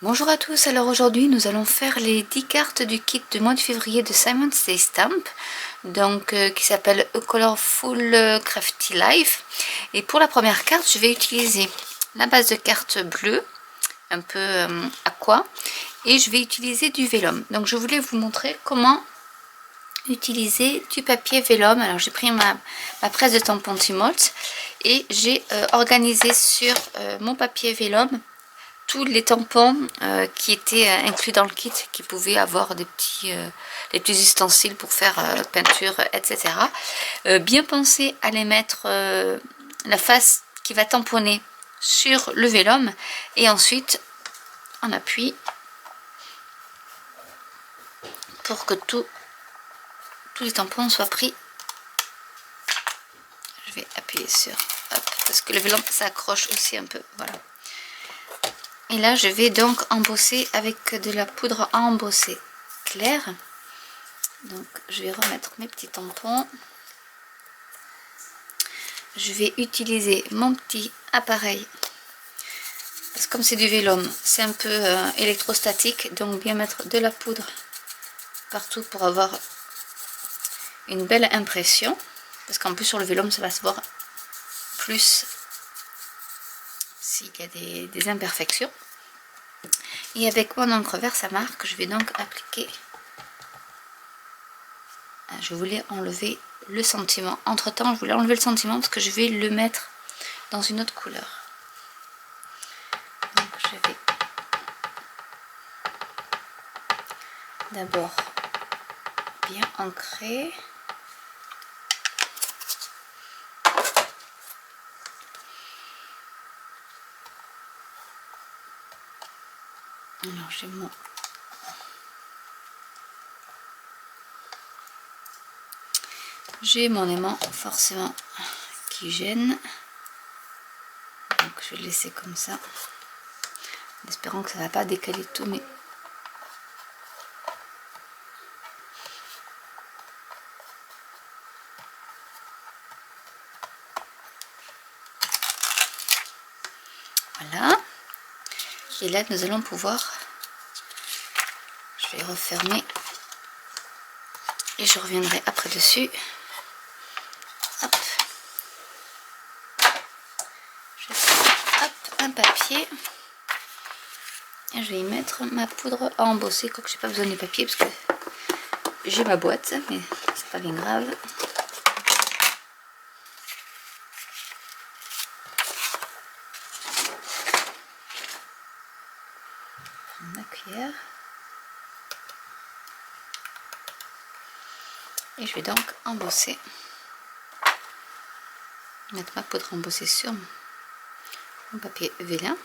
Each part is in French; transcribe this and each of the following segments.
Bonjour à tous, alors aujourd'hui nous allons faire les 10 cartes du kit du mois de février de Simon Says Stamp, donc qui s'appelle A Colorful Crafty Life. Et pour la première carte, je vais utiliser la base de cartes bleue, un peu aqua, et je vais utiliser du vélum. Donc je voulais vous montrer comment utiliser du papier vélum. Alors j'ai pris ma presse de tampon Timolt et j'ai organisé sur mon papier vélum tous les tampons qui étaient inclus dans le kit, qui pouvaient avoir des petits ustensiles pour faire peinture, etc. Bien penser à les mettre la face qui va tamponner sur le vélum et ensuite on appuie pour que tous les tampons soient pris. Je vais appuyer sur, hop, parce que le vélum s'accroche aussi un peu, voilà. Et là, je vais donc embosser avec de la poudre à embosser claire. Donc, je vais remettre mes petits tampons. Je vais utiliser mon petit appareil. Parce que comme c'est du vélum, c'est un peu électrostatique. Donc, bien mettre de la poudre partout pour avoir une belle impression. Parce qu'en plus, sur le vélum, ça va se voir plus s'il y a des imperfections. Et avec mon encre vert sa marque, je vais donc appliquer. Je voulais enlever le sentiment. Entre temps, je voulais enlever le sentiment parce que je vais le mettre dans une autre couleur. Donc je vais d'abord bien ancrer. Alors j'ai mon aimant forcément qui gêne. Donc je vais le laisser comme ça. En espérant que ça ne va pas décaler tout mais voilà. Et là nous allons pouvoir, je vais refermer et je reviendrai après dessus. Hop. Je prends, hop, un papier et je vais y mettre ma poudre à embosser, quoique j'ai pas besoin de papier parce que j'ai ma boîte, mais c'est pas bien grave. Ma cuillère. Et je vais donc embosser, mettre ma poudre embossée sur mon papier vélin.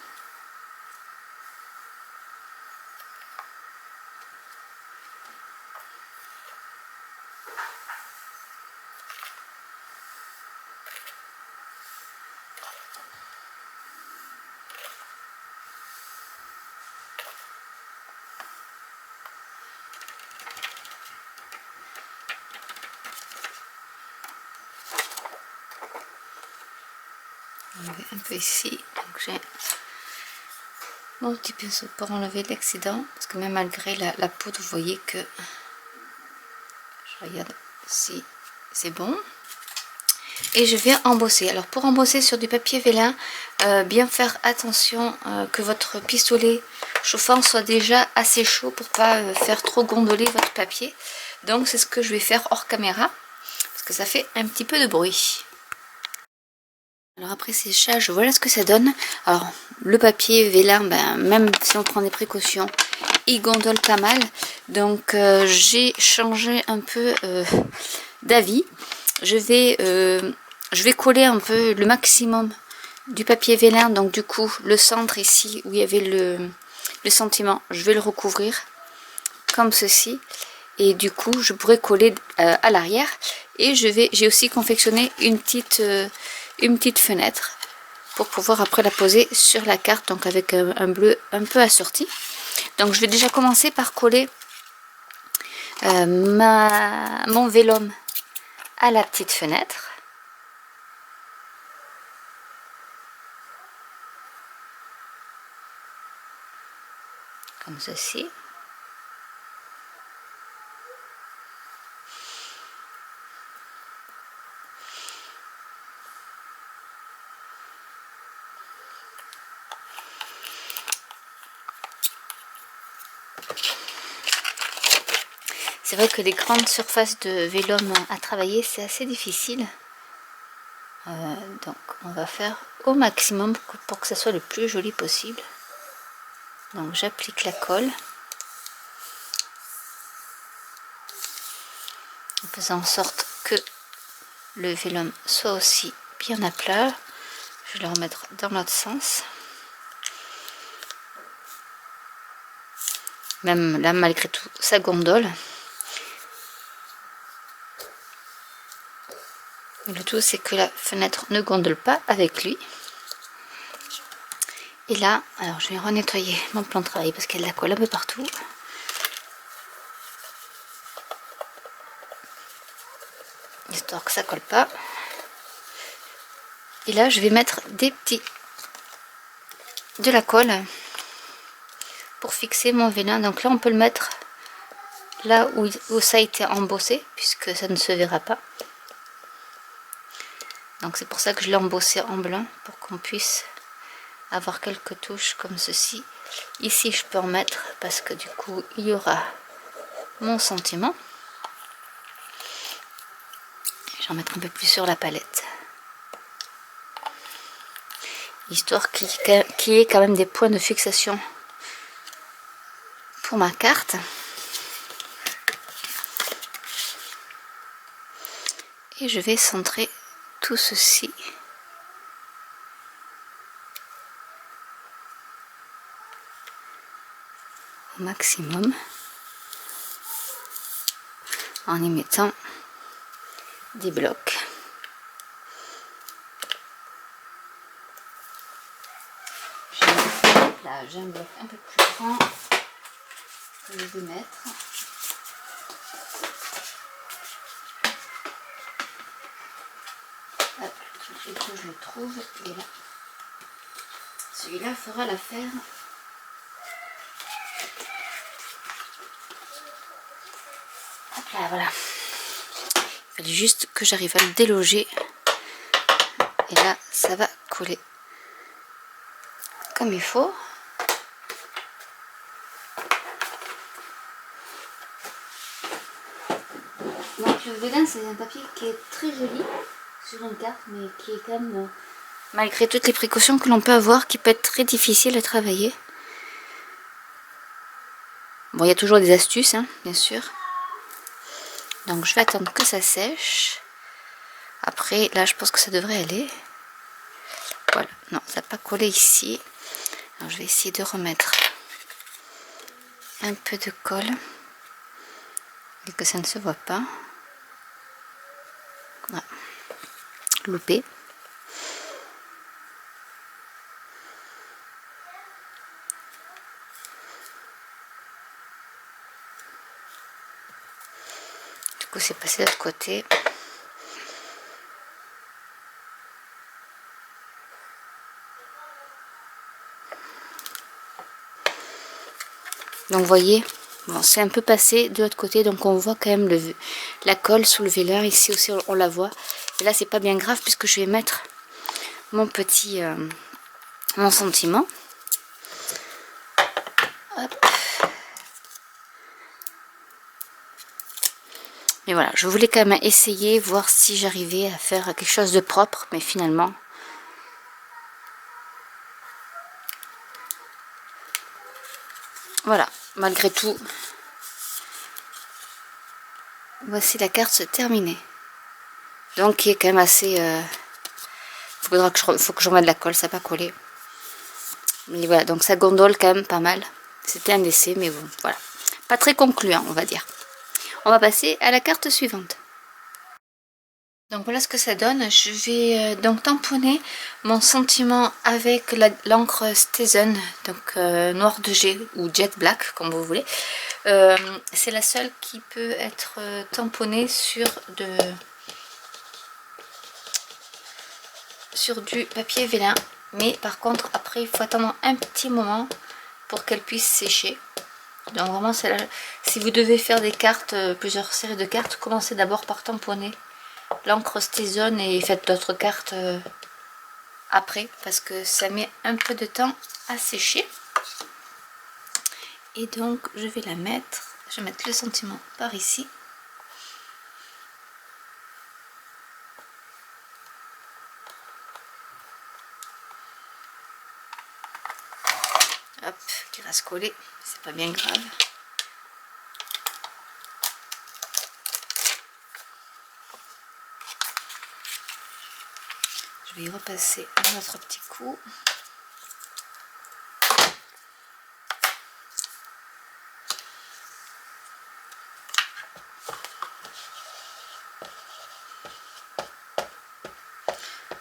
Enlever un peu ici, donc j'ai mon petit pinceau pour enlever l'excédent, parce que même malgré la poudre, vous voyez que je regarde si c'est bon. Et je viens embosser. Alors pour embosser sur du papier vélin, bien faire attention que votre pistolet chauffant soit déjà assez chaud pour pas faire trop gondoler votre papier. Donc c'est ce que je vais faire hors caméra, parce que ça fait un petit peu de bruit. Alors après séchage, voilà ce que ça donne. Alors le papier vélin, ben, même si on prend des précautions, il gondole pas mal. Donc j'ai changé un peu d'avis. Je vais coller un peu le maximum du papier vélin. Donc du coup le centre ici où il y avait le sentiment, je vais le recouvrir comme ceci. Et du coup je pourrais coller à l'arrière. Et j'ai aussi confectionné une petite fenêtre pour pouvoir après la poser sur la carte, donc avec un bleu un peu assorti. Donc je vais déjà commencer par coller mon vélum à la petite fenêtre. comme ceci. C'est vrai que les grandes surfaces de vélum à travailler, c'est assez difficile. Donc on va faire au maximum pour que ça soit le plus joli possible. Donc j'applique la colle. En faisant en sorte que le vélum soit aussi bien à plat. Je vais le remettre dans l'autre sens. Même là, malgré tout, ça gondole. Le tout, c'est que la fenêtre ne gondole pas avec lui. Et là, alors je vais renettoyer mon plan de travail parce qu'il y a de la colle un peu partout. Histoire que ça colle pas. Et là, je vais mettre de la colle pour fixer mon vélin. Donc là, on peut le mettre là où ça a été embossé, puisque ça ne se verra pas. Donc c'est pour ça que je l'ai embossé en blanc, pour qu'on puisse avoir quelques touches comme ceci. Ici, je peux en mettre parce que du coup, il y aura mon sentiment. Je vais en mettre un peu plus sur la palette. Histoire qu'il y ait quand même des points de fixation pour ma carte. Et je vais centrer tout ceci. Au maximum. En y mettant des blocs. Là, j'ai un bloc un peu plus grand que je vais mettre. Hop, et que je le trouve, il est là. Celui-là fera l'affaire. Hop là, voilà. Il fallait juste que j'arrive à le déloger. Et là, ça va coller comme il faut. Donc le vélin, c'est un papier qui est très joli sur une carte, mais qui est quand même, malgré toutes les précautions que l'on peut avoir, qui peut être très difficile à travailler. Bon, il y a toujours des astuces, hein, bien sûr. Donc je vais attendre que ça sèche. Après, là, je pense que ça devrait aller. Voilà, non, ça n'a pas collé ici. Alors je vais essayer de remettre un peu de colle et que ça ne se voit pas. Voilà. Loupé. Du coup, c'est passé de l'autre côté. Donc vous voyez, bon, c'est un peu passé de l'autre côté, donc on voit quand même la colle sous le vélin. Ici aussi on la voit. Et là c'est pas bien grave puisque je vais mettre mon petit mon sentiment. Hop. Mais voilà, je voulais quand même essayer, voir si j'arrivais à faire quelque chose de propre, mais finalement voilà, malgré tout, voici la carte se terminer. Donc qui est quand même assez... faut que je remette de la colle, ça n'a pas collé. Mais voilà, donc ça gondole quand même pas mal. C'était un essai, mais bon, voilà. Pas très concluant, on va dire. On va passer à la carte suivante. Donc voilà ce que ça donne. Je vais donc tamponner mon sentiment avec l'encre Stesen, donc noir de jet ou jet black comme vous voulez. C'est la seule qui peut être tamponnée sur du papier vélin. Mais par contre après il faut attendre un petit moment pour qu'elle puisse sécher. Donc vraiment, si vous devez faire des cartes, plusieurs séries de cartes, commencez d'abord par tamponner l'encre Stézone et faites d'autres cartes après, parce que ça met un peu de temps à sécher. Et donc je vais la mettre, je vais mettre le sentiment par ici. Hop, qui va se coller, c'est pas bien grave. Je vais y repasser un autre petit coup.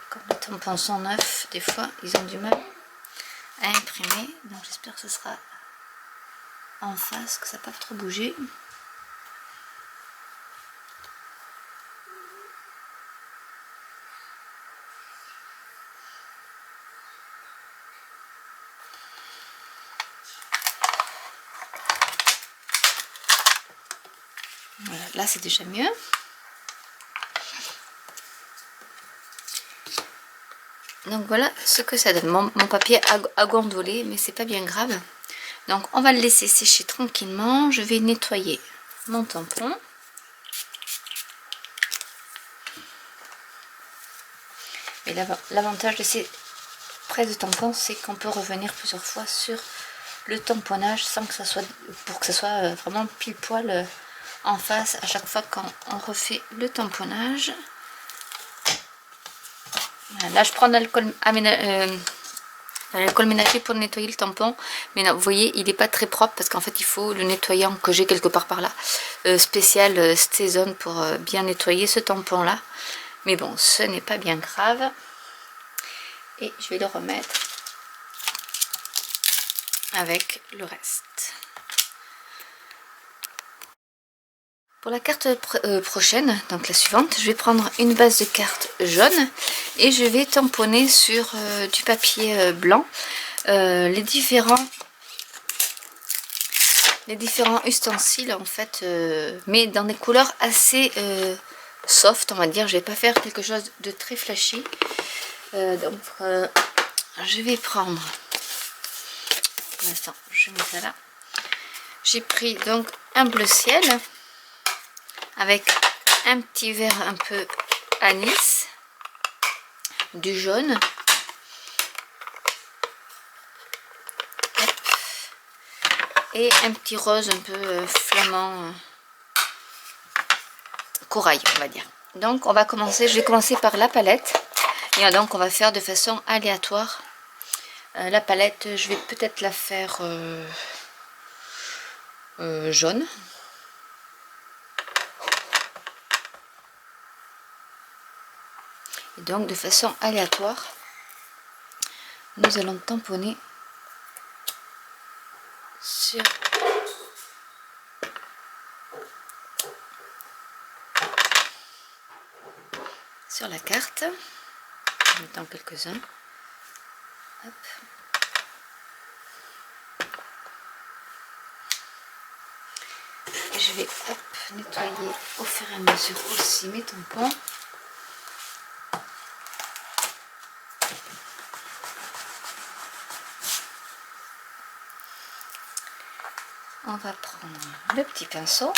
Comme les tampons sont neufs, des fois ils ont du mal à imprimer. Donc j'espère que ce sera en face, que ça ne va pas trop bouger. Voilà, là c'est déjà mieux. Donc voilà ce que ça donne. Mon papier a gondolé, mais c'est pas bien grave. Donc on va le laisser sécher tranquillement. Je vais nettoyer mon tampon. Et l'avantage de ces presses de tampon, c'est qu'on peut revenir plusieurs fois sur le tamponnage sans que ça soit, pour que ça soit vraiment pile poil en face à chaque fois quand on refait le tamponnage. Voilà, là je prends l'alcool ménager pour nettoyer le tampon, mais là, vous voyez il n'est pas très propre parce qu'en fait il faut le nettoyant que j'ai quelque part par là, spécial Stézone pour bien nettoyer ce tampon là, mais bon ce n'est pas bien grave. Et je vais le remettre avec le reste. Pour la carte prochaine, donc la suivante, je vais prendre une base de carte jaune et je vais tamponner sur du papier blanc les différents ustensiles en fait, mais dans des couleurs assez soft, on va dire. Je vais pas faire quelque chose de très flashy. Je vais prendre, pour l'instant je mets ça là, j'ai pris donc un bleu ciel avec un petit vert un peu anis, du jaune, et un petit rose un peu flamand, corail on va dire. Donc on va commencer, je vais commencer par la palette et donc on va faire de façon aléatoire. La palette je vais peut-être la faire jaune. Et donc de façon aléatoire nous allons tamponner sur la carte. En mettant quelques-uns. Hop. Et je vais nettoyer au fur et à mesure aussi mes tampons. On va prendre le petit pinceau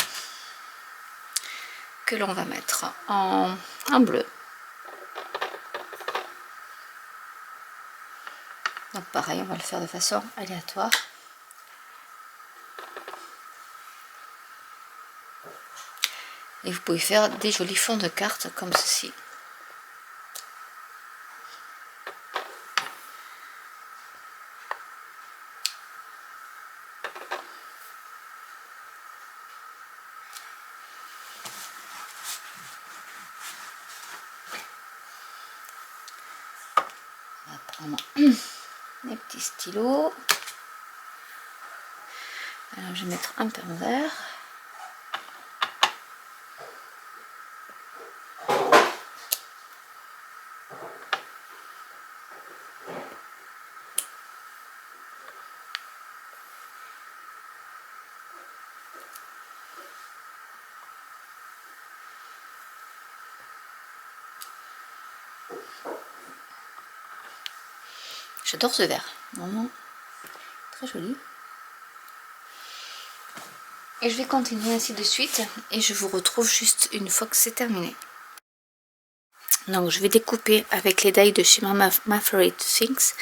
que l'on va mettre en bleu. Donc pareil, on va le faire de façon aléatoire. Et vous pouvez faire des jolis fonds de cartes comme ceci. On va prendre les petits stylos. Alors je vais mettre un pain vert. J'adore ce vert, vraiment très joli. Et je vais continuer ainsi de suite et je vous retrouve juste une fois que c'est terminé. Donc je vais découper avec les die de chez My Favorite Things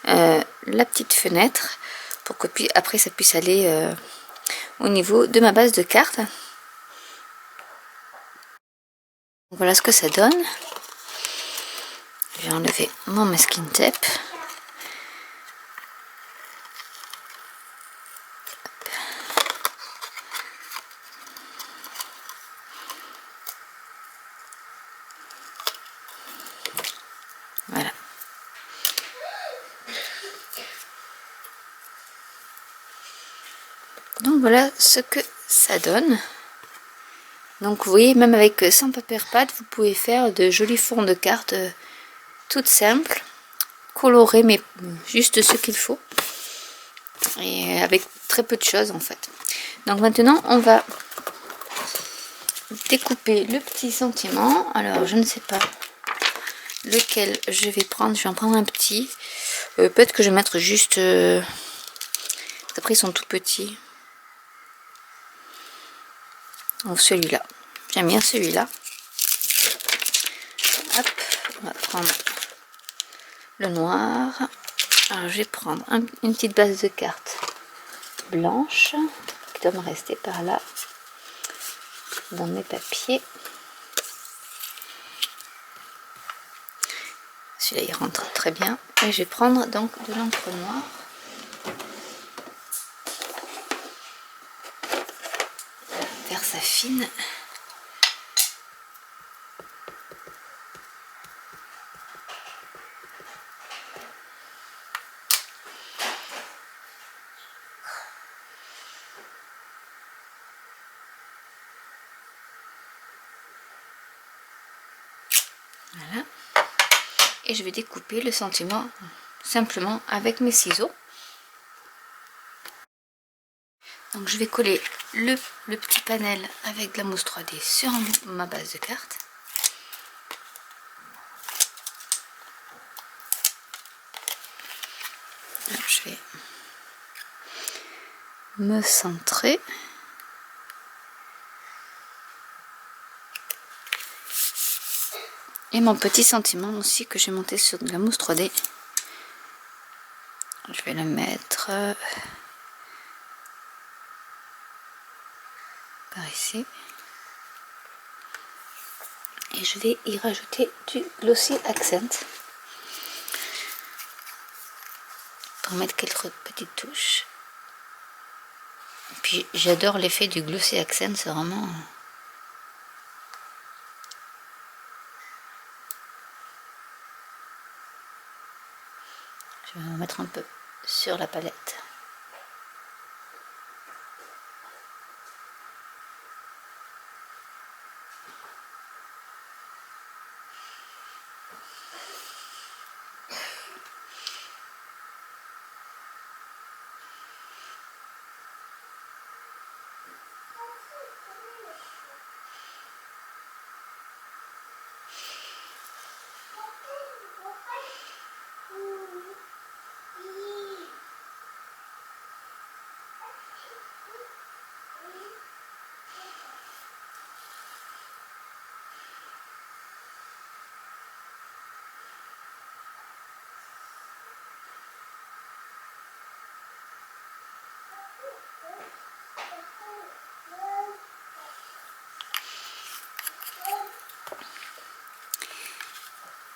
la petite fenêtre pour que puis après ça puisse aller au niveau de ma base de cartes. Voilà ce que ça donne. Je vais enlever mon masking tape. Voilà. Donc voilà ce que ça donne. Donc vous voyez, même avec sans papier pâte, vous pouvez faire de jolis fonds de cartes toutes simples, colorées, mais juste ce qu'il faut. Et avec très peu de choses en fait. Donc maintenant on va découper le petit sentiment. Alors je ne sais pas lequel je vais prendre. Je vais en prendre un petit. Peut-être que je vais mettre juste... après ils sont tout petits. Donc celui-là. J'aime bien celui-là. Hop, on va prendre le noir. Alors je vais prendre une petite base de cartes blanche qui doit me rester par là dans mes papiers. Celui-là il rentre très bien. Et je vais prendre donc de l'encre noire. Faire ça fine. Voilà. Et je vais découper le sentiment simplement avec mes ciseaux. Donc je vais coller le petit panel avec de la mousse 3D sur ma base de cartes. Alors, je vais me centrer. Et mon petit sentiment aussi que j'ai monté sur de la mousse 3D. Je vais le mettre par ici. Et je vais y rajouter du Glossy Accent. Pour mettre quelques petites touches. Et puis j'adore l'effet du Glossy Accent, c'est vraiment... Je vais en mettre un peu sur la palette.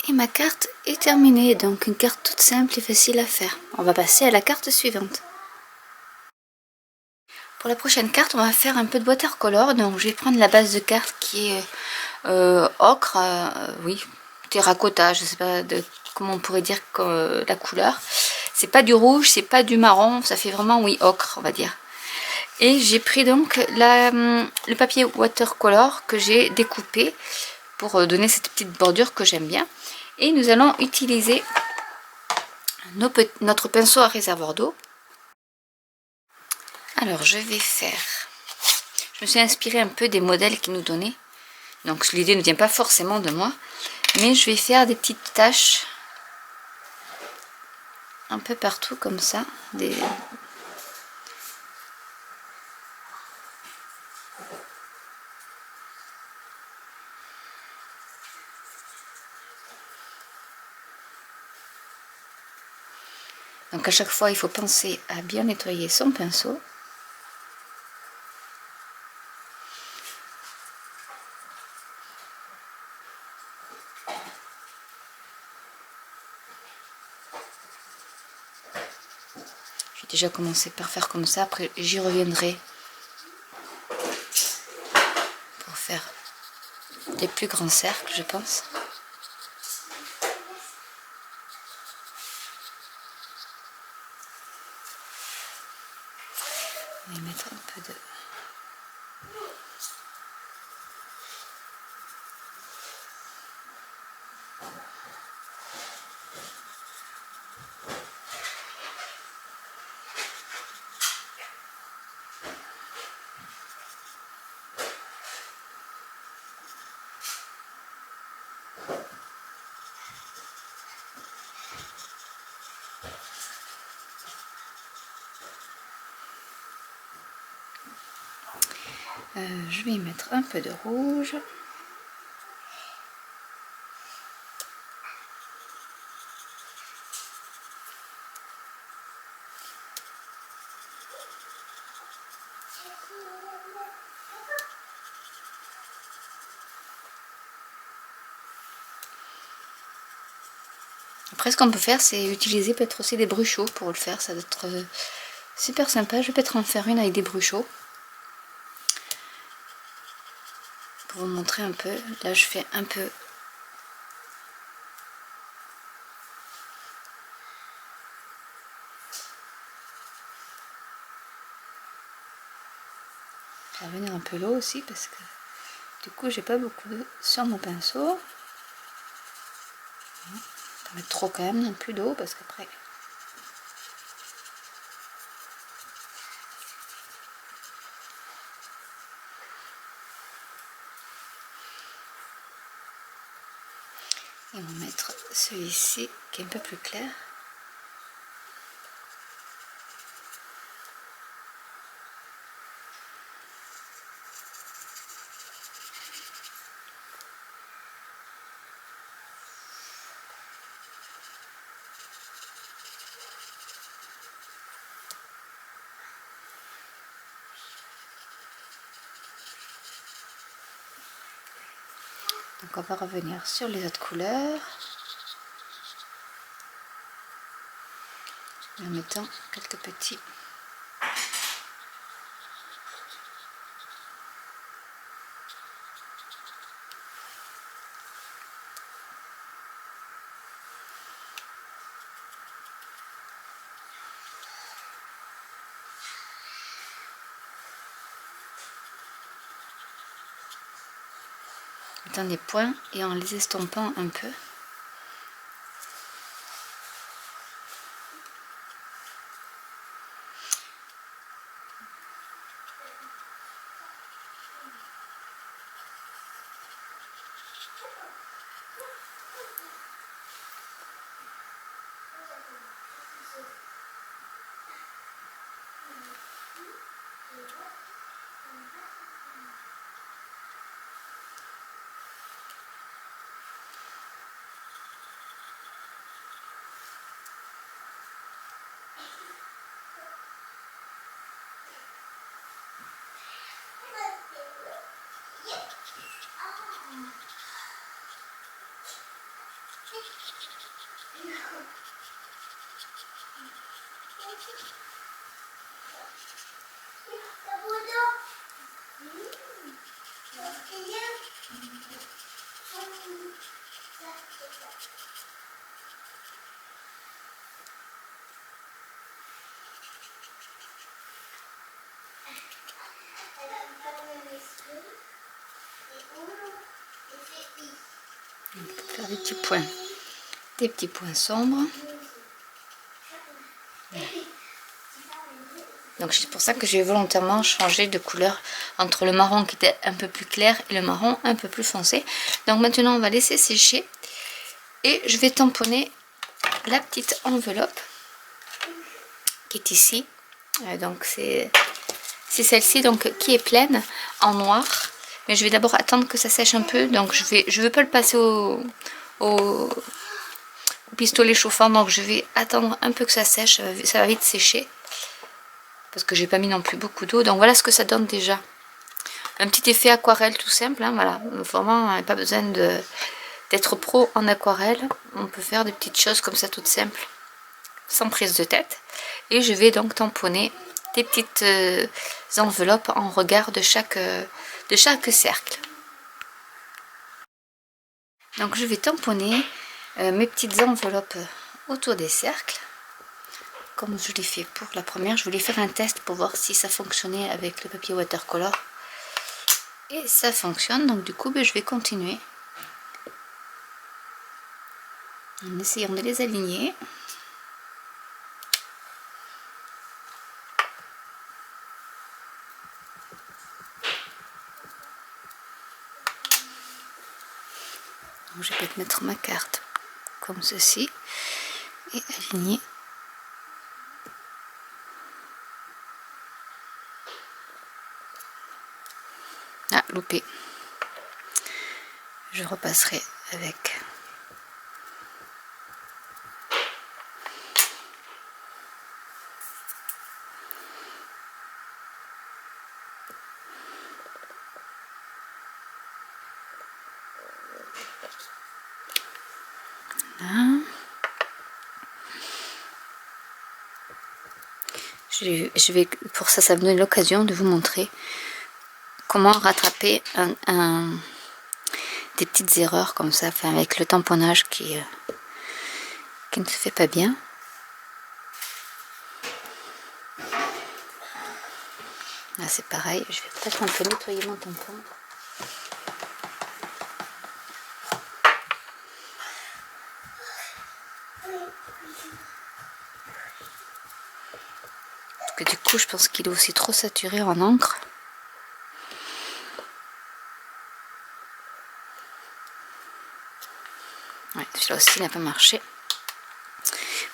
Et ma carte est terminée, donc une carte toute simple et facile à faire. On va passer à la carte suivante. Pour la prochaine carte, on va faire un peu de watercolor. Donc je vais prendre la base de carte qui est ocre, oui, terracotta, je sais pas comment on pourrait dire la couleur. C'est pas du rouge, c'est pas du marron, ça fait vraiment, oui, ocre, on va dire. Et j'ai pris donc le papier watercolor que j'ai découpé pour donner cette petite bordure que j'aime bien. Et nous allons utiliser notre pinceau à réservoir d'eau. Alors je vais faire Je me suis inspirée un peu des modèles qu'ils nous donnaient. Donc l'idée ne vient pas forcément de moi. Mais je vais faire des petites taches un peu partout comme ça. Donc à chaque fois, il faut penser à bien nettoyer son pinceau. J'ai déjà commencé par faire comme ça, après j'y reviendrai pour faire des plus grands cercles, je pense. On va y mettre un peu de... je vais y mettre un peu de rouge. Après, ce qu'on peut faire, c'est utiliser peut-être aussi des bruchots pour le faire. Ça doit être super sympa. Je vais peut-être en faire une avec des bruchots. Pour vous montrer un peu. Là, je fais un peu... Je vais revenir un peu l'eau aussi parce que du coup, j'ai pas beaucoup d'eau sur mon pinceau. Pas mettre trop quand même non plus d'eau parce qu'après... Et on va mettre celui-ci qui est un peu plus clair. Donc on va revenir sur les autres couleurs. En mettant quelques petits... des points et en les estompant un peu. Faire des petits points sombres. Donc c'est pour ça que j'ai volontairement changé de couleur entre le marron qui était un peu plus clair et le marron un peu plus foncé. Donc maintenant on va laisser sécher et je vais tamponner la petite enveloppe qui est ici. Donc c'est celle-ci donc qui est pleine en noir. Mais je vais d'abord attendre que ça sèche un peu. Donc je veux pas le passer au pistolet chauffant. Donc je vais attendre un peu que ça sèche. Ça va vite sécher. Parce que j'ai pas mis non plus beaucoup d'eau. Donc voilà ce que ça donne déjà. Un petit effet aquarelle tout simple. Hein, voilà. Vraiment pas besoin d'être pro en aquarelle. On peut faire des petites choses comme ça toutes simples. Sans prise de tête. Et je vais donc tamponner des petites enveloppes en regard de chaque cercle. Donc je vais tamponner mes petites enveloppes autour des cercles. Comme je l'ai fait pour la première, je voulais faire un test pour voir si ça fonctionnait avec le papier watercolor. Et ça fonctionne, donc du coup je vais continuer. En essayant de les aligner. Donc, je vais peut-être mettre ma carte comme ceci et aligner. Ah, loupé. Je repasserai avec. Là. Je vais, pour ça, ça me donne l'occasion de vous montrer comment rattraper des petites erreurs comme ça, enfin, avec le tamponnage qui ne se fait pas bien. Là c'est pareil, je vais peut-être un peu nettoyer mon tampon. Parce que du coup je pense qu'il est aussi trop saturé en encre. Ouais, celui-là aussi n'a pas marché.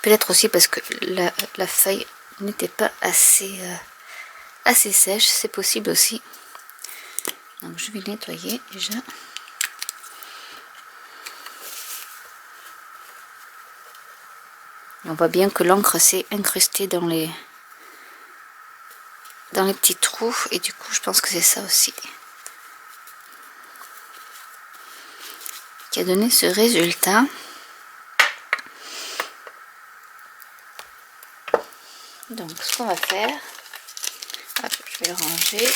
Peut-être aussi parce que la feuille n'était pas assez sèche, c'est possible aussi. Donc je vais nettoyer déjà. Et on voit bien que l'encre s'est incrustée dans les petits trous et du coup je pense que c'est ça aussi qui a donné ce résultat. Donc ce qu'on va faire, hop, je vais le ranger.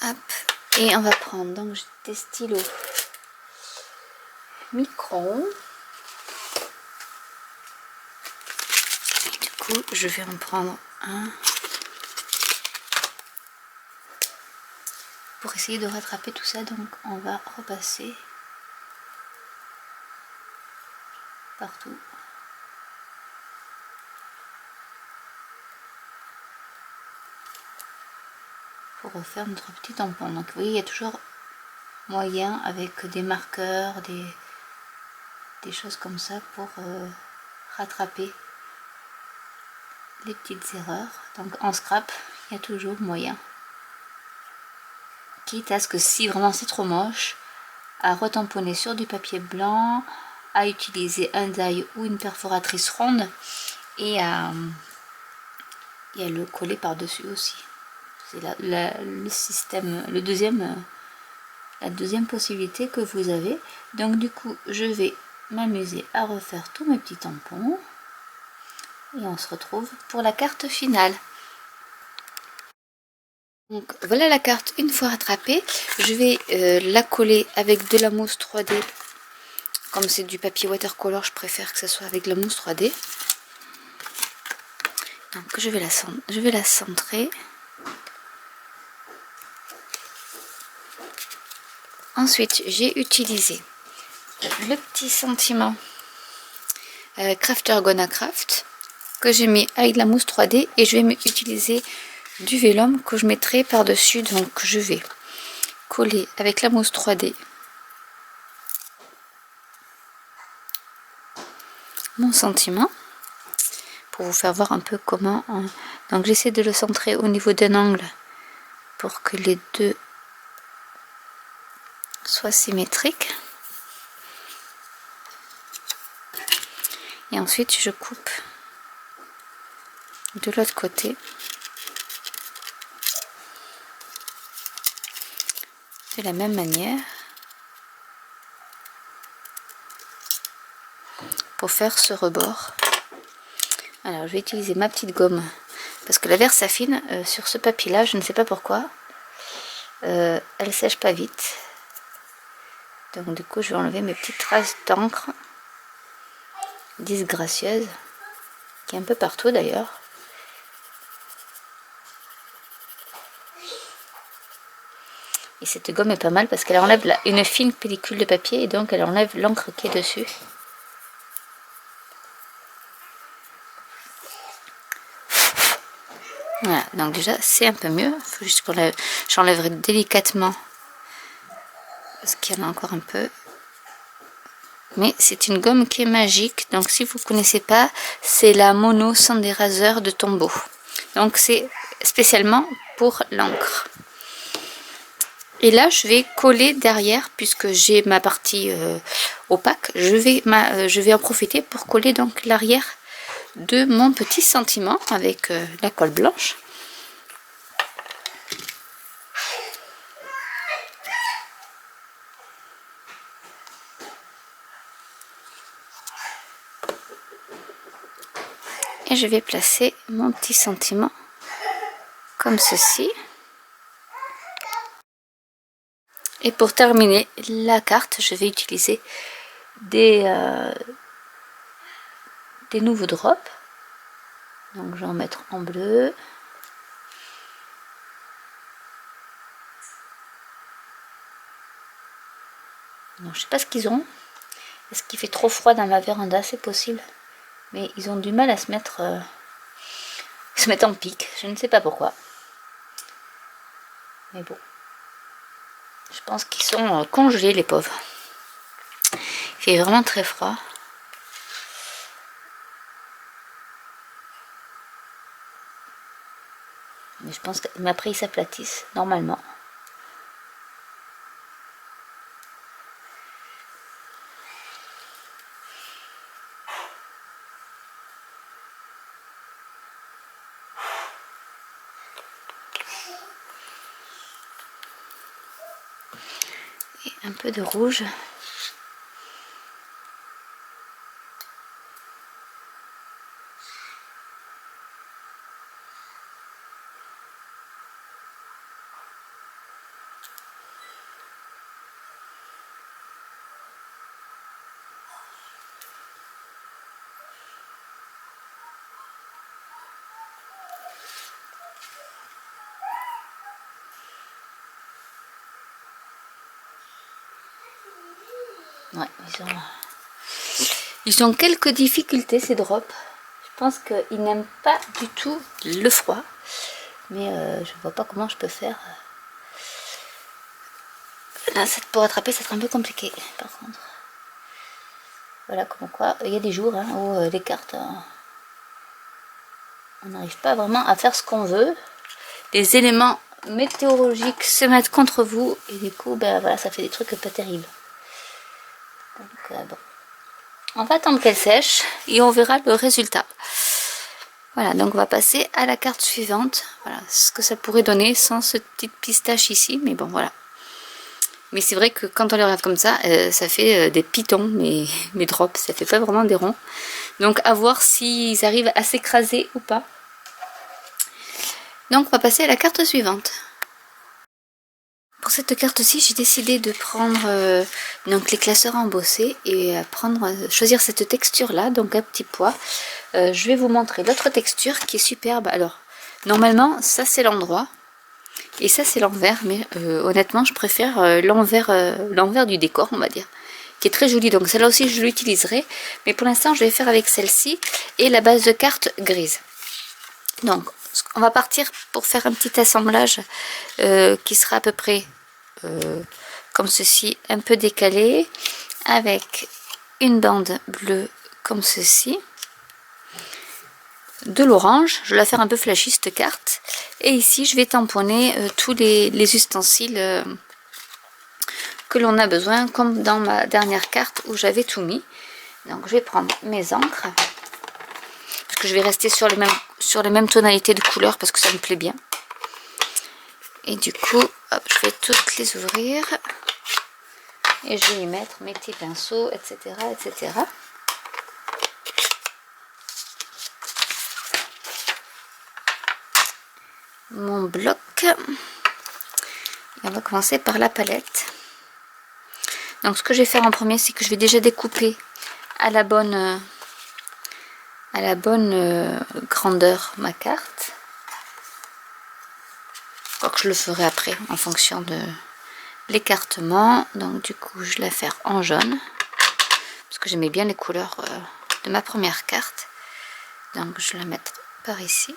Hop, et on va prendre donc des stylos micron. Du coup je vais en prendre un pour essayer de rattraper tout ça. Donc on va repasser partout. Pour refaire notre petit tampon. Donc vous voyez, il y a toujours moyen avec des marqueurs, des choses comme ça pour rattraper les petites erreurs. Donc en scrap, il y a toujours moyen. Quitte à ce que si vraiment c'est trop moche, à retamponner sur du papier blanc, à utiliser un die ou une perforatrice ronde et à le coller par dessus aussi. C'est le système, la deuxième possibilité que vous avez. Donc du coup je vais m'amuser à refaire tous mes petits tampons et on se retrouve pour la carte finale. Donc voilà la carte une fois rattrapée. Je vais la coller avec de la mousse 3D. Comme c'est du papier watercolor, je préfère que ce soit avec de la mousse 3D. Donc je vais la centrer. Ensuite j'ai utilisé le petit sentiment Crafter Gonna Craft que j'ai mis avec de la mousse 3D et je vais utiliser du vélum que je mettrai par dessus. Donc je vais coller avec la mousse 3D mon sentiment pour vous faire voir un peu comment donc j'essaie de le centrer au niveau d'un angle pour que les deux soient symétriques. Et ensuite je coupe de l'autre côté de la même manière pour faire ce rebord. Alors je vais utiliser ma petite gomme parce que la Versafine sur ce papier là, je ne sais pas pourquoi, elle sèche pas vite. Donc du coup je vais enlever mes petites traces d'encre disgracieuses qui est un peu partout d'ailleurs. Et cette gomme est pas mal parce qu'elle enlève une fine pellicule de papier et donc elle enlève l'encre qui est dessus. Voilà, donc déjà c'est un peu mieux. Il faut juste que j'enlèverai délicatement parce qu'il y en a encore un peu. Mais c'est une gomme qui est magique. Donc si vous ne connaissez pas, c'est la Mono Sanderaseur de Tombow. Donc c'est spécialement pour l'encre. Et là je vais coller derrière puisque j'ai ma partie opaque. Je vais en profiter pour coller donc l'arrière de mon petit sentiment avec la colle blanche. Et je vais placer mon petit sentiment comme ceci. Et pour terminer la carte, je vais utiliser des nouveaux drops. Donc je vais en mettre en bleu. Donc, je sais pas ce qu'ils ont. Est-ce qu'il fait trop froid dans ma véranda? C'est possible. Mais ils ont du mal à se mettre en pique. Je ne sais pas pourquoi. Mais bon. Je pense qu'ils sont congelés, les pauvres. Il fait vraiment très froid. Mais je pense que... Mais après, ils s'aplatissent, normalement. Et un peu de rouge. Ouais, ils ont quelques difficultés ces drops. Je pense qu'ils n'aiment pas du tout le froid. Mais je vois pas comment je peux faire. Là, pour attraper, ça sera un peu compliqué par contre. Voilà, comme quoi, il y a des jours hein, où les cartes, on n'arrive pas vraiment à faire ce qu'on veut. Les éléments météorologiques se mettent contre vous et du coup, ben voilà, ça fait des trucs pas terribles. Donc bon, on va attendre qu'elle sèche et on verra le résultat. Voilà, donc on va passer à la carte suivante. Voilà ce que ça pourrait donner sans ce petit pistache ici, mais bon voilà. Mais c'est vrai que quand on les regarde comme ça, ça fait des pitons, mes drops, ça fait pas vraiment des ronds. Donc à voir s'ils arrivent à s'écraser ou pas. Donc on va passer à la carte suivante. Pour cette carte-ci, j'ai décidé de prendre donc les classeurs embossés et choisir cette texture-là, donc un petit pois. Je vais vous montrer l'autre texture qui est superbe. Alors, normalement, ça c'est l'endroit et ça c'est l'envers, mais honnêtement, je préfère l'envers du décor, on va dire, qui est très jolie. Donc celle-là aussi je l'utiliserai. Mais pour l'instant je vais faire avec celle-ci et la base de cartes grise. Donc on va partir pour faire un petit assemblage qui sera à peu près comme ceci, un peu décalé, avec une bande bleue comme ceci, de l'orange. Je vais la faire un peu flashy cette carte. Et ici je vais tamponner tous les ustensiles que l'on a besoin, comme dans ma dernière carte où j'avais tout mis. Donc je vais prendre mes encres, parce que je vais rester sur les mêmes tonalités de couleurs parce que ça me plaît bien. Et du coup, hop, je vais toutes les ouvrir et je vais y mettre mes petits pinceaux, etc., etc. Mon bloc. Et on va commencer par la palette. Donc ce que je vais faire en premier, c'est que je vais déjà découper à la bonne grandeur ma carte. Que je le ferai après en fonction de l'écartement. Donc du coup je vais la faire en jaune parce que j'aimais bien les couleurs de ma première carte. Donc je vais la mettre par ici.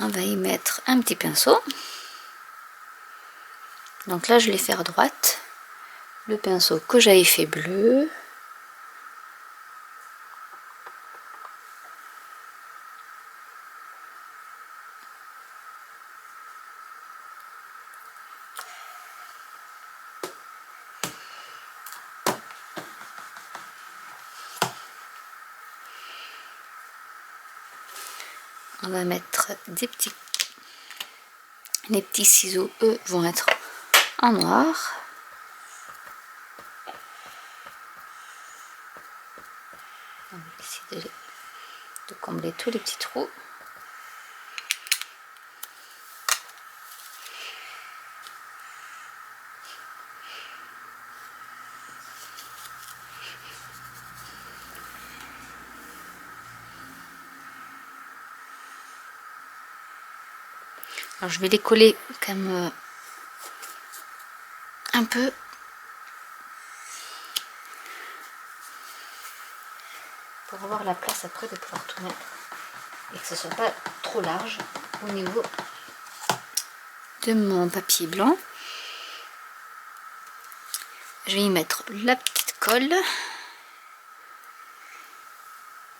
On va y mettre un petit pinceau. Donc là je l'ai fait à droite. Le pinceau que j'avais fait bleu. On va mettre les petits ciseaux, eux, vont être en noir. On va essayer de combler tous les petits trous. Alors je vais les coller comme un peu pour avoir la place après de pouvoir tout mettre et que ce soit pas trop large au niveau de mon papier blanc. Je vais y mettre la petite colle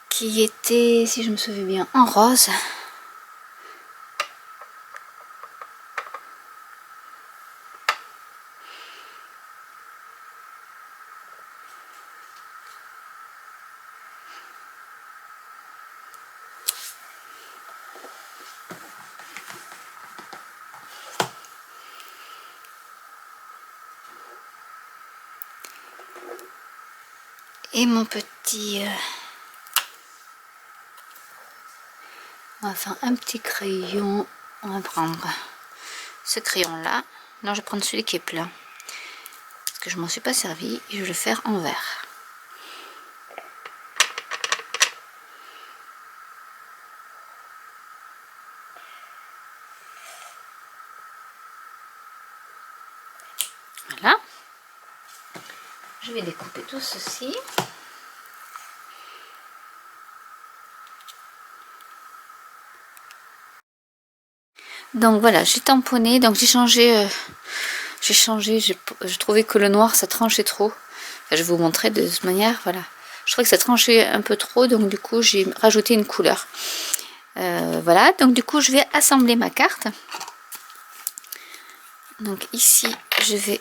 qui était, si je me souviens bien, en rose. Et mon petit... on va faire un petit crayon. On va prendre ce crayon là. Non, je vais prendre celui qui est plein. Parce que je m'en suis pas servi. Et je vais le faire en vert. Voilà. Je vais découper tout ceci. Donc voilà, j'ai tamponné, donc j'ai changé, je trouvais que le noir ça tranchait trop. Enfin, je vais vous montrer de cette manière, voilà. Je trouvais que ça tranchait un peu trop, donc du coup j'ai rajouté une couleur. Voilà, donc du coup je vais assembler ma carte. Donc ici je vais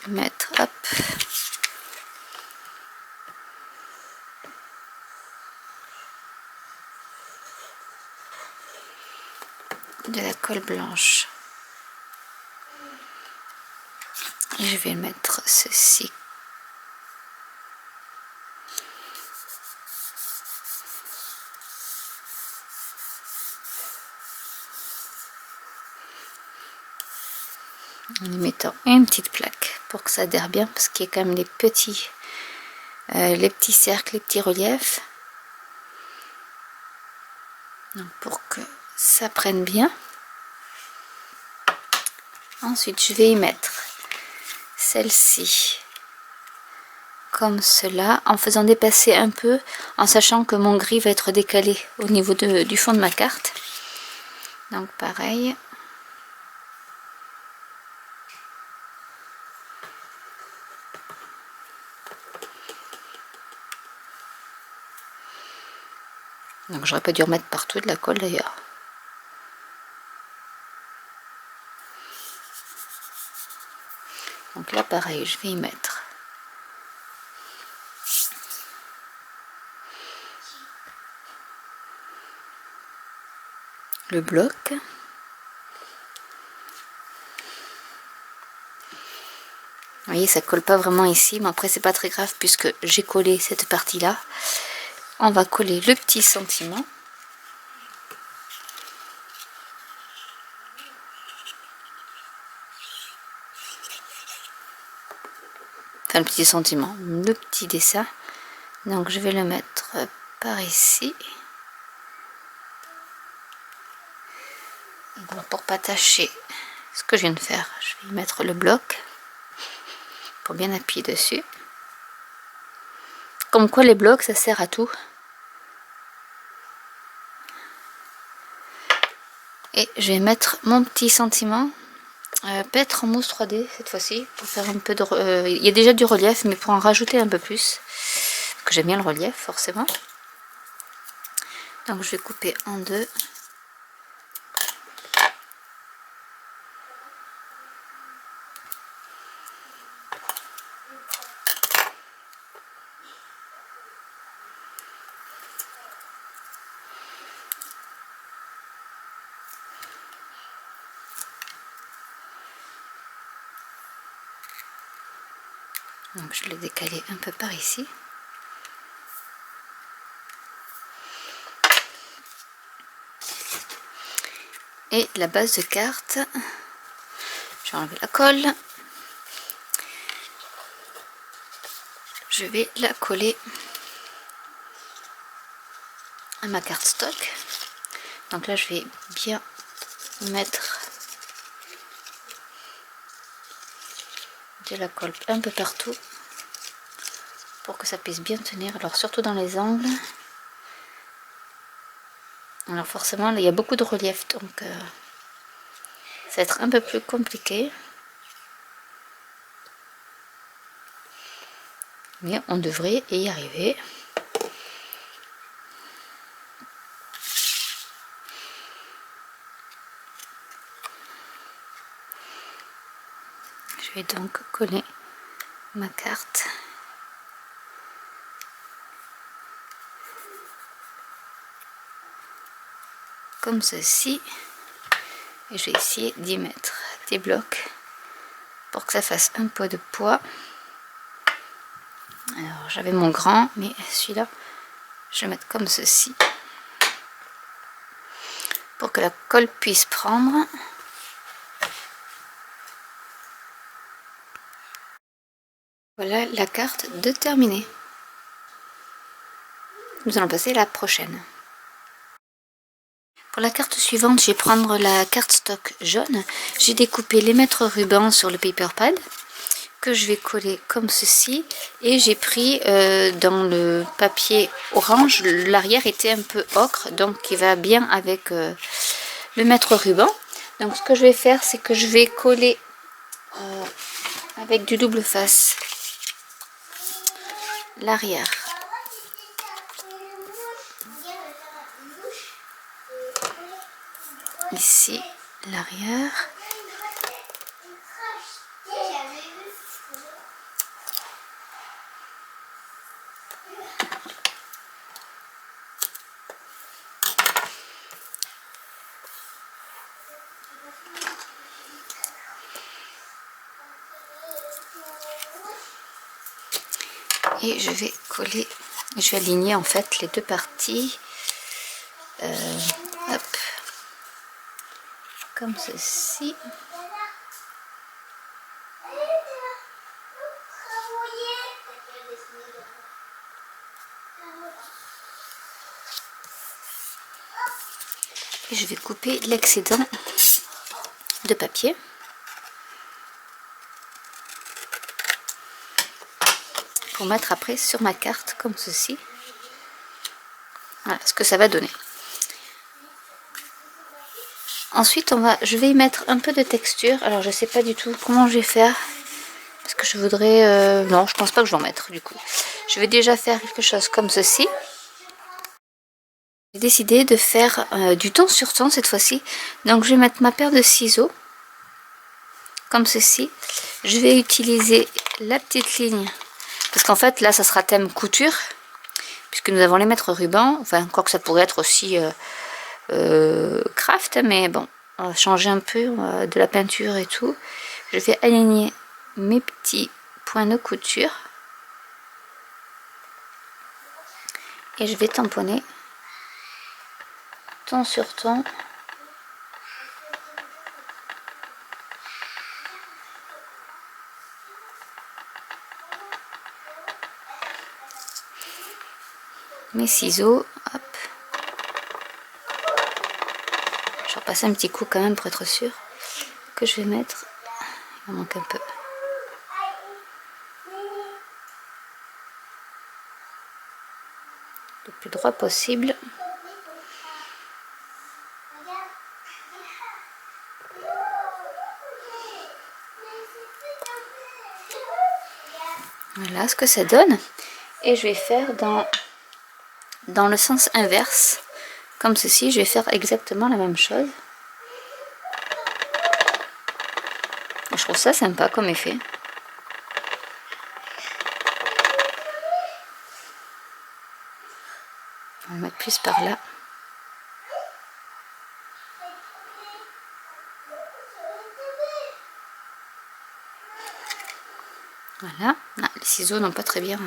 mettre, hop, de la colle blanche. Et je vais mettre ceci. En y mettant une petite plaque pour que ça adhère bien, parce qu'il y a quand même les petits cercles, les petits reliefs. Donc pour que ça prenne bien. Ensuite, je vais y mettre celle-ci comme cela, en faisant dépasser un peu, en sachant que mon gris va être décalé au niveau du fond de ma carte. Donc pareil. Donc j'aurais pas dû remettre partout de la colle d'ailleurs. Donc là pareil, je vais y mettre le bloc. Vous voyez, ça colle pas vraiment ici, mais après c'est pas très grave puisque j'ai collé cette partie là. On va coller le petit sentiment. Enfin le petit sentiment, le petit dessin. Donc je vais le mettre par ici. Et donc pour pas tâcher ce que je viens de faire, je vais y mettre le bloc pour bien appuyer dessus. Comme quoi les blocs ça sert à tout. Et je vais mettre mon petit sentiment, peut-être en mousse 3D cette fois-ci, pour faire un peu de... il y a déjà du relief, mais pour en rajouter un peu plus, parce que j'aime bien le relief forcément. Donc je vais couper en deux. Donc je l'ai décalé un peu par ici. Et la base de carte, je vais enlever la colle. Je vais la coller à ma carte stock. Donc là je vais bien mettre de la colle un peu partout pour que ça puisse bien tenir, alors surtout dans les angles. Alors forcément là, il y a beaucoup de relief, donc ça va être un peu plus compliqué, mais on devrait y arriver. Je vais donc coller ma carte comme ceci, et je vais essayer d'y mettre des blocs pour que ça fasse un peu de poids. Alors j'avais mon grand, mais celui-là je vais mettre comme ceci pour que la colle puisse prendre. Voilà la carte de terminée. Nous allons passer à la prochaine. Pour la carte suivante, je vais prendre la carte stock jaune. J'ai découpé les mètres rubans sur le paper pad que je vais coller comme ceci, et j'ai pris dans le papier orange. L'arrière était un peu ocre, donc il va bien avec le mètre ruban. Donc ce que je vais faire, c'est que je vais coller avec du double face l'arrière. Ici l'arrière. Et je vais coller, je vais aligner en fait les deux parties, hop, comme ceci. Et je vais couper l'excédent de papier. Pour mettre après sur ma carte comme ceci. Voilà ce que ça va donner. Ensuite, je vais y mettre un peu de texture. Alors, je sais pas du tout comment je vais faire. Parce que je voudrais... non, je pense pas que je vais en mettre du coup. Je vais déjà faire quelque chose comme ceci. J'ai décidé de faire du temps sur temps cette fois-ci. Donc, je vais mettre ma paire de ciseaux. Comme ceci. Je vais utiliser la petite ligne. Parce qu'en fait, là, ça sera thème couture. Puisque nous avons les mètres ruban. Enfin, quoi que ça pourrait être aussi... craft, mais bon, on va changer un peu de la peinture et tout. Je vais aligner mes petits points de couture et je vais tamponner ton sur ton. Mes ciseaux, hop. Je repasse un petit coup quand même pour être sûr que je vais mettre. Il en manque un peu. Le plus droit possible. Voilà ce que ça donne. Et je vais faire dans le sens inverse. Comme ceci, je vais faire exactement la même chose. Je trouve ça sympa comme effet. On va le mettre plus par là. Voilà. Ah, les ciseaux n'ont pas très bien.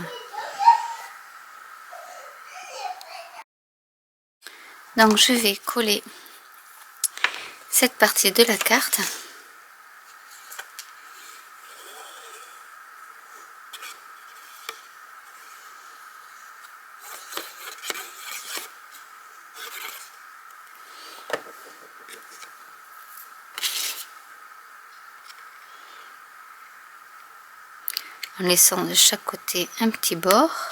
Donc je vais coller cette partie de la carte. En laissant de chaque côté un petit bord.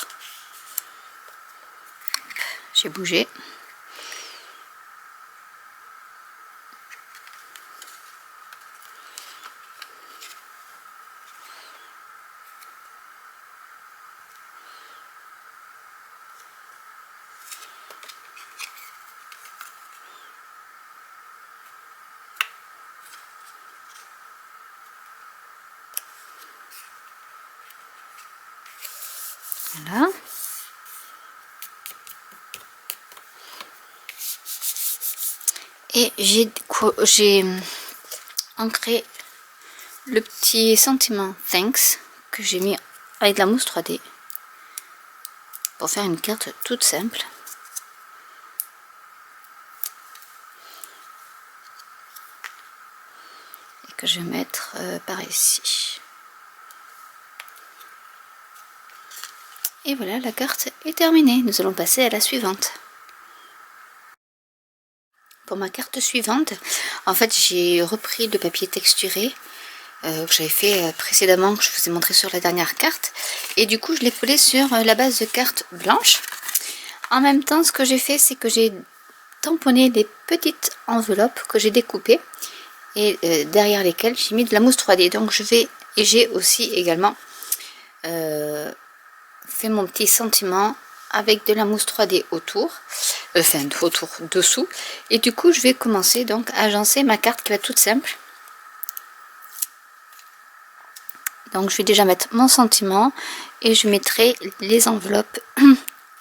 J'ai bougé. Voilà. Et j'ai ancré le petit sentiment Thanks que j'ai mis avec la mousse 3D pour faire une carte toute simple. Et que je vais mettre par ici. Et voilà, la carte est terminée. Nous allons passer à la suivante. Pour ma carte suivante, en fait, j'ai repris le papier texturé que j'avais fait précédemment, que je vous ai montré sur la dernière carte. Et du coup, je l'ai collé sur la base de carte blanche. En même temps, ce que j'ai fait, c'est que j'ai tamponné des petites enveloppes que j'ai découpées. Et derrière lesquelles j'ai mis de la mousse 3D. Donc, j'ai aussi également fait mon petit sentiment avec de la mousse 3D autour, enfin autour, dessous, et du coup je vais commencer donc à agencer ma carte qui va être toute simple. Donc je vais déjà mettre mon sentiment et je mettrai les enveloppes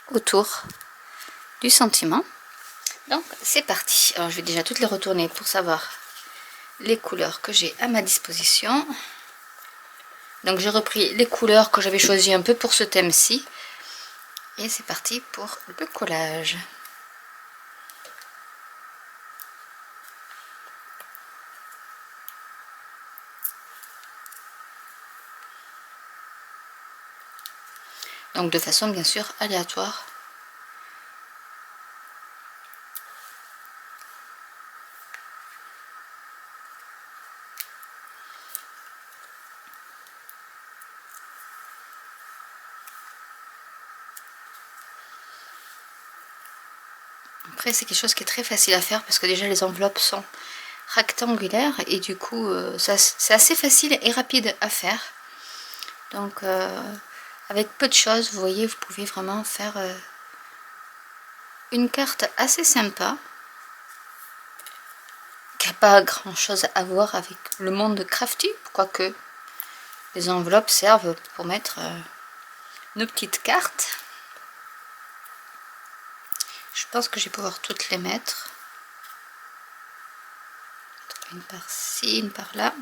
autour du sentiment. Donc c'est parti. Alors je vais déjà toutes les retourner pour savoir les couleurs que j'ai à ma disposition. Donc j'ai repris les couleurs que j'avais choisies un peu pour ce thème-ci. Et c'est parti pour le collage. Donc de façon bien sûr aléatoire. Après c'est quelque chose qui est très facile à faire parce que déjà les enveloppes sont rectangulaires et du coup c'est assez facile et rapide à faire. Donc avec peu de choses, vous voyez, vous pouvez vraiment faire une carte assez sympa qui n'a pas grand chose à voir avec le monde crafty, quoique les enveloppes servent pour mettre nos petites cartes. Je pense que je vais pouvoir toutes les mettre. Une par-ci, une par-là.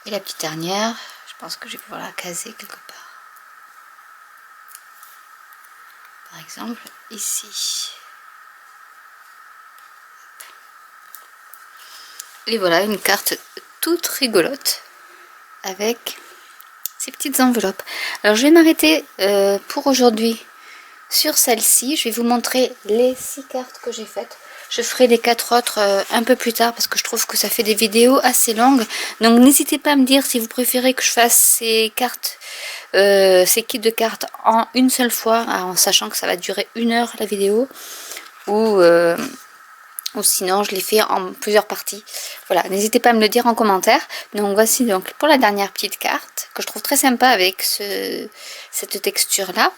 Et la petite dernière, je pense que je vais pouvoir la caser quelque part. Par exemple, ici. Et voilà, une carte toute rigolote avec ces petites enveloppes. Alors je vais m'arrêter pour aujourd'hui sur celle-ci. Je vais vous montrer les 6 cartes que j'ai faites. Je ferai les 4 autres un peu plus tard parce que je trouve que ça fait des vidéos assez longues. Donc n'hésitez pas à me dire si vous préférez que je fasse ces cartes, ces kits de cartes en une seule fois, en sachant que ça va durer 1 heure la vidéo, ou sinon je les fais en plusieurs parties. Voilà, n'hésitez pas à me le dire en commentaire. Donc voici donc pour la dernière petite carte que je trouve très sympa avec cette texture là.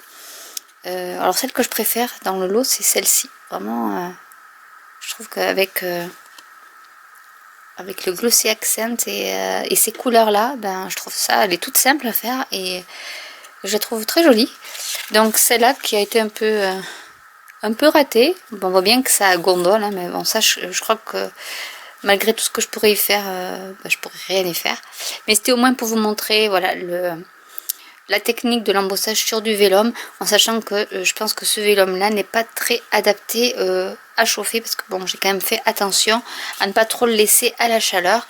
Alors celle que je préfère dans le lot c'est celle-ci. Vraiment je trouve qu'avec avec le glossy accent et ces couleurs là, ben je trouve ça, elle est toute simple à faire et je la trouve très jolie. Donc celle-là qui a été un peu ratée. Bon, on voit bien que ça gondole, hein, mais bon ça je crois que malgré tout ce que je pourrais y faire, ben, je pourrais rien y faire. Mais c'était au moins pour vous montrer voilà la technique de l'embossage sur du vélum, en sachant que je pense que ce vélum là n'est pas très adapté à chauffer, parce que bon, j'ai quand même fait attention à ne pas trop le laisser à la chaleur.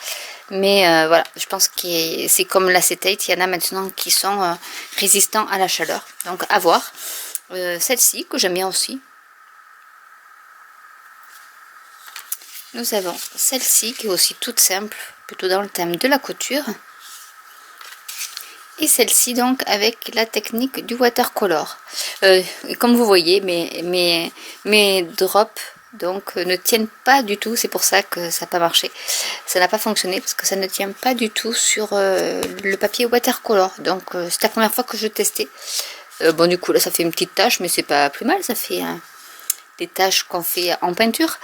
Mais voilà, je pense que c'est comme l'acétate, il y en a maintenant qui sont résistants à la chaleur, donc à voir. Celle-ci que j'aime bien aussi. Nous avons celle-ci qui est aussi toute simple, plutôt dans le thème de la couture. Et celle-ci donc avec la technique du watercolor. Comme vous voyez, mes drops donc ne tiennent pas du tout. C'est pour ça que ça n'a pas marché. Ça n'a pas fonctionné parce que ça ne tient pas du tout sur le papier watercolor. Donc c'est la première fois que je testais. Bon, du coup là ça fait une petite tache, mais c'est pas plus mal. Ça fait des taches qu'on fait en peinture.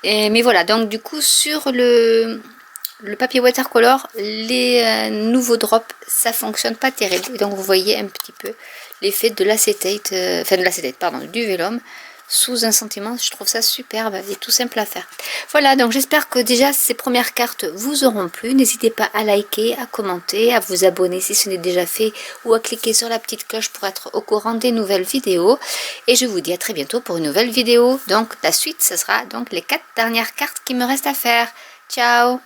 Mais voilà, donc du coup sur le papier watercolor, les nouveaux drops, ça fonctionne pas terrible. Donc vous voyez un petit peu l'effet de l'acétate, pardon, du vélum sous un sentiment. Je trouve ça superbe et tout simple à faire. Voilà, donc j'espère que déjà ces premières cartes vous auront plu. N'hésitez pas à liker, à commenter, à vous abonner si ce n'est déjà fait, ou à cliquer sur la petite cloche pour être au courant des nouvelles vidéos. Et je vous dis à très bientôt pour une nouvelle vidéo. Donc la suite, ce sera donc les 4 dernières cartes qui me restent à faire. Ciao!